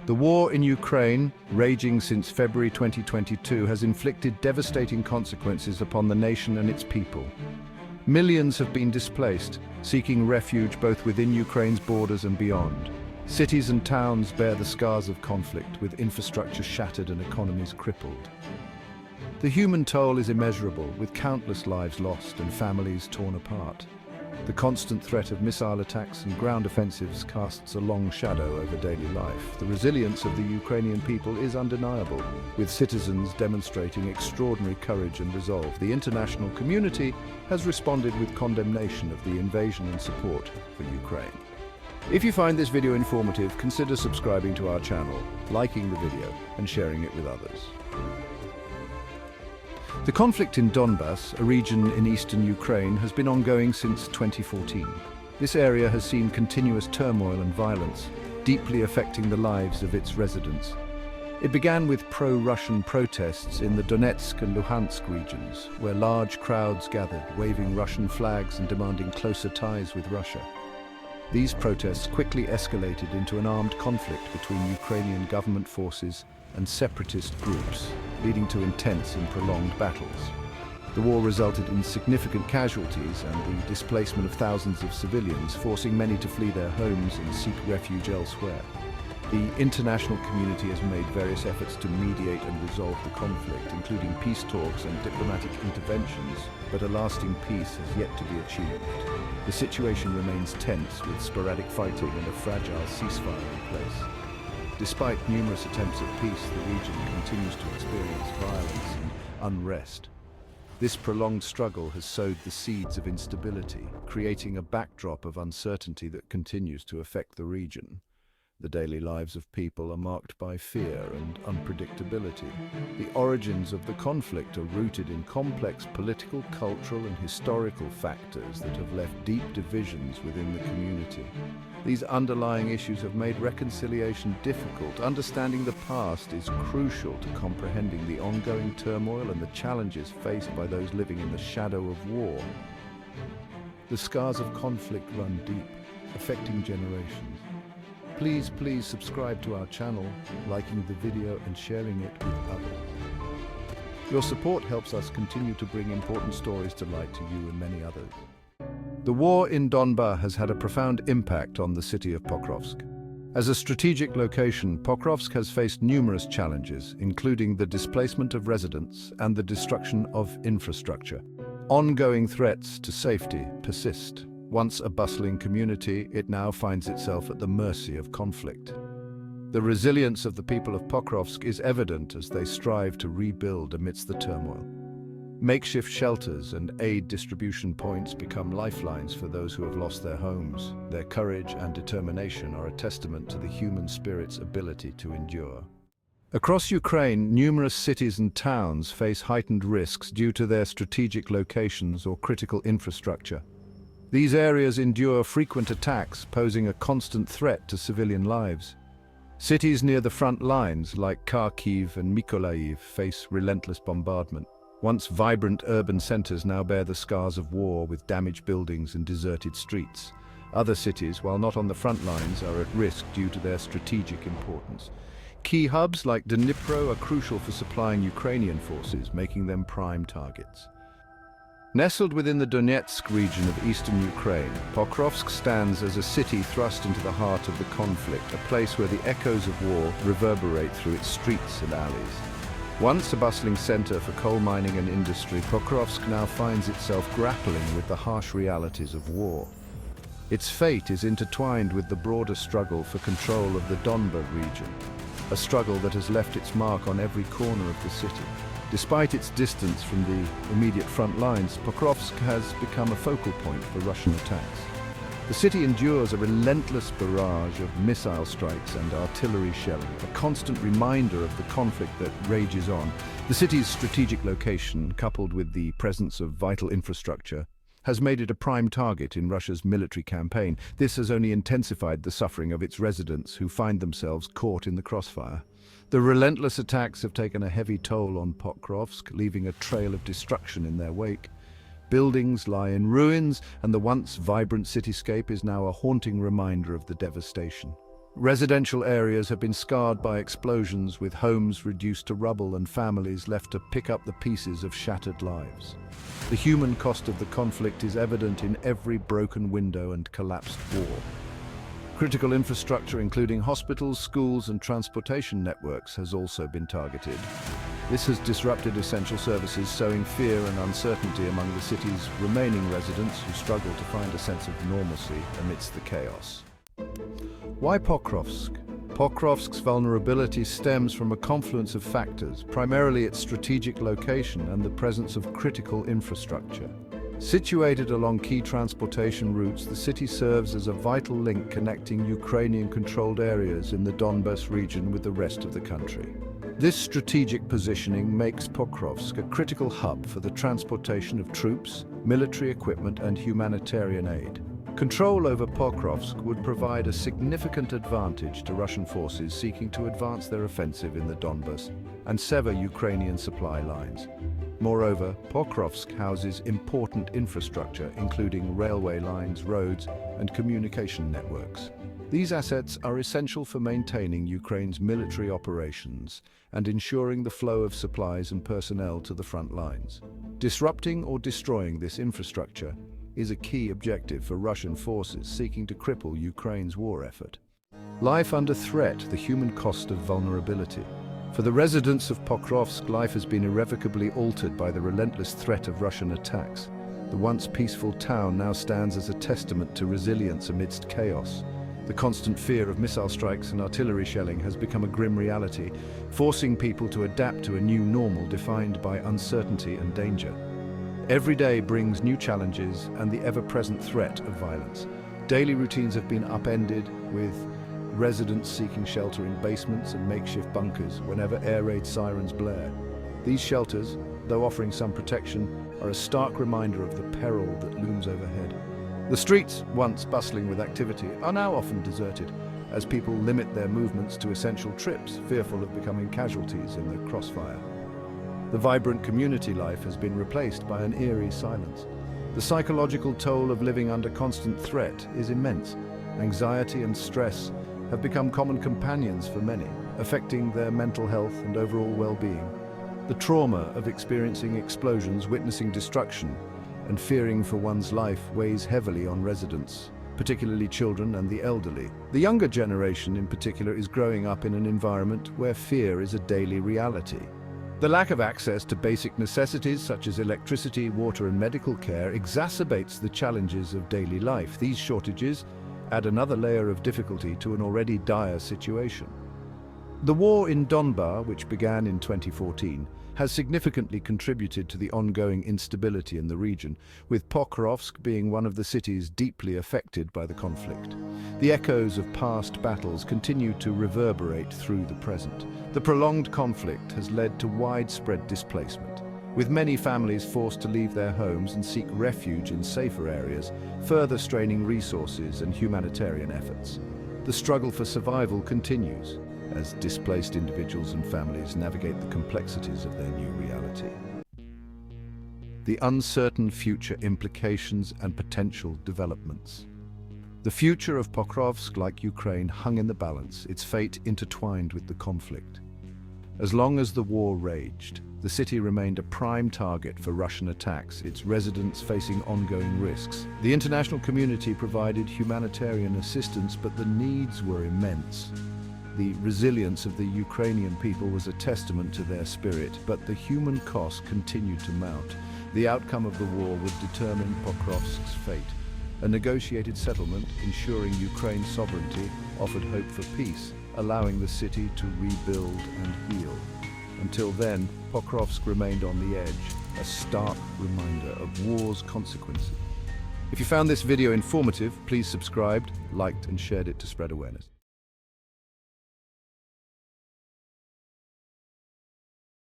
The war in Ukraine, raging since February 2022, has inflicted devastating consequences upon the nation and its people. Millions have been displaced, seeking refuge both within Ukraine's borders and beyond. Cities and towns bear the scars of conflict, with infrastructure shattered and economies crippled. The human toll is immeasurable, with countless lives lost and families torn apart. The constant threat of missile attacks and ground offensives casts a long shadow over daily life. The resilience of the Ukrainian people is undeniable, with citizens demonstrating extraordinary courage and resolve. The international community has responded with condemnation of the invasion and support for Ukraine. If you find this video informative, consider subscribing to our channel, liking the video, and sharing it with others. The conflict in Donbas, a region in eastern Ukraine, has been ongoing since 2014. This area has seen continuous turmoil and violence, deeply affecting the lives of its residents. It began with pro-Russian protests in the Donetsk and Luhansk regions, where large crowds gathered, waving Russian flags and demanding closer ties with Russia. These protests quickly escalated into an armed conflict between Ukrainian government forces and separatist groups, leading to intense and prolonged battles. The war resulted in significant casualties and the displacement of thousands of civilians, forcing many to flee their homes and seek refuge elsewhere. The international community has made various efforts to mediate and resolve the conflict, including peace talks and diplomatic interventions, but a lasting peace has yet to be achieved. The situation remains tense, with sporadic fighting and a fragile ceasefire in place. Despite numerous attempts at peace, the region continues to experience violence and unrest. This prolonged struggle has sowed the seeds of instability, creating a backdrop of uncertainty that continues to affect the region. The daily lives of people are marked by fear and unpredictability. The origins of the conflict are rooted in complex political, cultural, and historical factors that have left deep divisions within the community. These underlying issues have made reconciliation difficult. Understanding the past is crucial to comprehending the ongoing turmoil and the challenges faced by those living in the shadow of war. The scars of conflict run deep, affecting generations. Please subscribe to our channel, liking the video and sharing it with others. Your support helps us continue to bring important stories to light to you and many others. The war in Donbas has had a profound impact on the city of Pokrovsk. As a strategic location, Pokrovsk has faced numerous challenges, including the displacement of residents and the destruction of infrastructure. Ongoing threats to safety persist. Once a bustling community, it now finds itself at the mercy of conflict. The resilience of the people of Pokrovsk is evident as they strive to rebuild amidst the turmoil. Makeshift shelters and aid distribution points become lifelines for those who have lost their homes. Their courage and determination are a testament to the human spirit's ability to endure. Across Ukraine, numerous cities and towns face heightened risks due to their strategic locations or critical infrastructure. These areas endure frequent attacks, posing a constant threat to civilian lives. Cities near the front lines, like Kharkiv and Mykolaiv, face relentless bombardment. Once vibrant urban centers now bear the scars of war, with damaged buildings and deserted streets. Other cities, while not on the front lines, are at risk due to their strategic importance. Key hubs like Dnipro are crucial for supplying Ukrainian forces, making them prime targets. Nestled within the Donetsk region of eastern Ukraine, Pokrovsk stands as a city thrust into the heart of the conflict, a place where the echoes of war reverberate through its streets and alleys. Once a bustling center for coal mining and industry, Pokrovsk now finds itself grappling with the harsh realities of war. Its fate is intertwined with the broader struggle for control of the Donbas region, a struggle that has left its mark on every corner of the city. Despite its distance from the immediate front lines, Pokrovsk has become a focal point for Russian attacks. The city endures a relentless barrage of missile strikes and artillery shelling, a constant reminder of the conflict that rages on. The city's strategic location, coupled with the presence of vital infrastructure, has made it a prime target in Russia's military campaign. This has only intensified the suffering of its residents, who find themselves caught in the crossfire. The relentless attacks have taken a heavy toll on Pokrovsk, leaving a trail of destruction in their wake. Buildings lie in ruins, and the once vibrant cityscape is now a haunting reminder of the devastation. Residential areas have been scarred by explosions, with homes reduced to rubble and families left to pick up the pieces of shattered lives. The human cost of the conflict is evident in every broken window and collapsed wall. Critical infrastructure, including hospitals, schools, and transportation networks, has also been targeted. This has disrupted essential services, sowing fear and uncertainty among the city's remaining residents who struggle to find a sense of normalcy amidst the chaos. Why Pokrovsk? Pokrovsk's vulnerability stems from a confluence of factors, primarily its strategic location and the presence of critical infrastructure. Situated along key transportation routes, the city serves as a vital link connecting Ukrainian-controlled areas in the Donbas region with the rest of the country. This strategic positioning makes Pokrovsk a critical hub for the transportation of troops, military equipment, and humanitarian aid. Control over Pokrovsk would provide a significant advantage to Russian forces seeking to advance their offensive in the Donbas and sever Ukrainian supply lines. Moreover, Pokrovsk houses important infrastructure, including railway lines, roads, and communication networks. These assets are essential for maintaining Ukraine's military operations and ensuring the flow of supplies and personnel to the front lines. Disrupting or destroying this infrastructure is a key objective for Russian forces seeking to cripple Ukraine's war effort. Life under threat, the human cost of vulnerability. For the residents of Pokrovsk, life has been irrevocably altered by the relentless threat of Russian attacks. The once peaceful town now stands as a testament to resilience amidst chaos. The constant fear of missile strikes and artillery shelling has become a grim reality, forcing people to adapt to a new normal defined by uncertainty and danger. Every day brings new challenges and the ever-present threat of violence. Daily routines have been upended, with residents seeking shelter in basements and makeshift bunkers whenever air raid sirens blare. These shelters, though offering some protection, are a stark reminder of the peril that looms overhead. The streets, once bustling with activity, are now often deserted, as people limit their movements to essential trips, fearful of becoming casualties in the crossfire. The vibrant community life has been replaced by an eerie silence. The psychological toll of living under constant threat is immense. Anxiety and stress have become common companions for many, affecting their mental health and overall well-being. The trauma of experiencing explosions, witnessing destruction, and fearing for one's life weighs heavily on residents, particularly children and the elderly. The younger generation in particular is growing up in an environment where fear is a daily reality. The lack of access to basic necessities such as electricity, water, and medical care exacerbates the challenges of daily life. These shortages add another layer of difficulty to an already dire situation. The war in Donbas, which began in 2014, has significantly contributed to the ongoing instability in the region, with Pokrovsk being one of the cities deeply affected by the conflict. The echoes of past battles continue to reverberate through the present. The prolonged conflict has led to widespread displacement, with many families forced to leave their homes and seek refuge in safer areas, further straining resources and humanitarian efforts. The struggle for survival continues, as displaced individuals and families navigate the complexities of their new reality. The uncertain future implications and potential developments. The future of Pokrovsk, like Ukraine, hung in the balance, its fate intertwined with the conflict. As long as the war raged, the city remained a prime target for Russian attacks, its residents facing ongoing risks. The international community provided humanitarian assistance, but the needs were immense. The resilience of the Ukrainian people was a testament to their spirit, but the human cost continued to mount. The outcome of the war would determine Pokrovsk's fate. A negotiated settlement ensuring Ukraine's sovereignty offered hope for peace, allowing the city to rebuild and heal. Until then, Pokrovsk remained on the edge, a stark reminder of war's consequences. If you found this video informative, please subscribe, liked, and shared it to spread awareness.